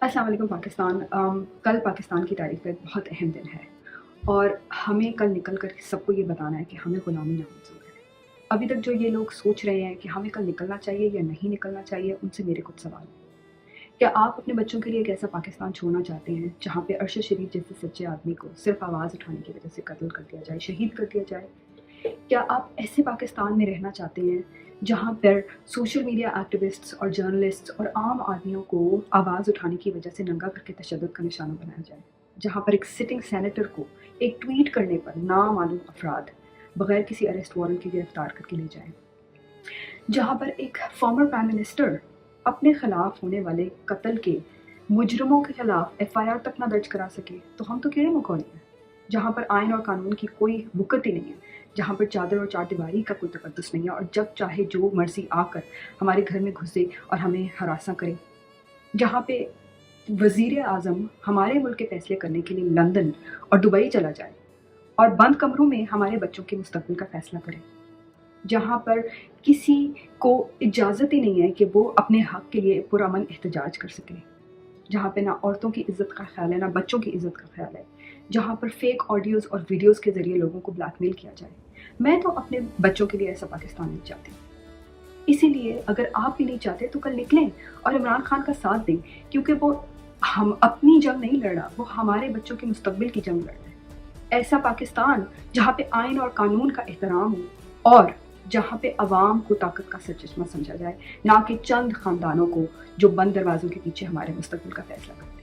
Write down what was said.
अस्सलाम वालेकुम पाकिस्तान। कल पाकिस्तान की तारीख का एक बहुत अहम दिन है और हमें कल निकल कर सबको ये बताना है कि हमें गुलामी नामंजूर है। अभी तक जो ये लोग सोच रहे हैं कि हमें कल निकलना चाहिए या नहीं निकलना चाहिए, उनसे मेरे कुछ सवाल हैं। क्या आप अपने बच्चों के लिए एक ऐसा पाकिस्तान छोड़ना चाहते हैं जहाँ पे अरशद शरीफ जैसे सच्चे आदमी को सिर्फ आवाज़ उठाने की वजह से कत्ल कर दिया जाए, शहीद कर दिया जाए? क्या आप ऐसे पाकिस्तान में रहना चाहते हैं जहाँ पर सोशल मीडिया एक्टिविस्ट्स और जर्नलिस्ट्स और आम आदमियों को आवाज़ उठाने की वजह से नंगा करके तशद्दुद का निशाना बनाया जाए, जहाँ पर एक सिटिंग सेनेटर को एक ट्वीट करने पर नामालूम अफराद बगैर किसी अरेस्ट वारंट के गिरफ्तार करके ले जाएं, जहाँ पर एक फॉर्मर प्राइम मिनिस्टर अपने खिलाफ होने वाले कत्ल के मुजरमों के खिलाफ एफआईआर तक ना दर्ज करा सके, तो हम तो कीड़े मकोड़े हैं। जहाँ पर आयन और कानून की कोई वक़्त ही नहीं है, जहाँ पर चादर और चारदीवारी का कोई तकद्दुस नहीं है और जब चाहे जो मर्ज़ी आकर हमारे घर में घुसे और हमें हरासा करे, जहाँ पे वज़ीर आज़म हमारे मुल्क के फ़ैसले करने के लिए लंदन और दुबई चला जाए और बंद कमरों में हमारे बच्चों के मुस्तक़बिल का फ़ैसला करे, जहाँ पर किसी को इजाज़त ही नहीं है कि वो अपने हक़ के लिए पुरअमन एहतजाज कर सके, जहाँ पे ना औरतों की इज़्ज़त का ख़्याल है, ना बच्चों की इज़्ज़त का ख़्याल है, जहाँ पर फेक ऑडियोज़ और वीडियोज़ के ज़रिए लोगों को ब्लैकमेल किया जाए। मैं तो अपने बच्चों के लिए ऐसा पाकिस्तान नहीं चाहती। इसीलिए अगर आप भी नहीं चाहते तो कल निकलें और इमरान खान का साथ दें, क्योंकि वो हम अपनी जंग नहीं लड़ रहा, वो हमारे बच्चों के मुस्तक़बिल की जंग लड़ रहा है। ऐसा पाकिस्तान जहाँ पे आइन और कानून का एहतराम हो और जहाँ पे अवाम को ताकत का सरचश्मा समझा जाए, ना कि चंद ख़ानदानों को जो बंद दरवाज़ों के पीछे हमारे मुस्तक़बिल का फ़ैसला करते हैं।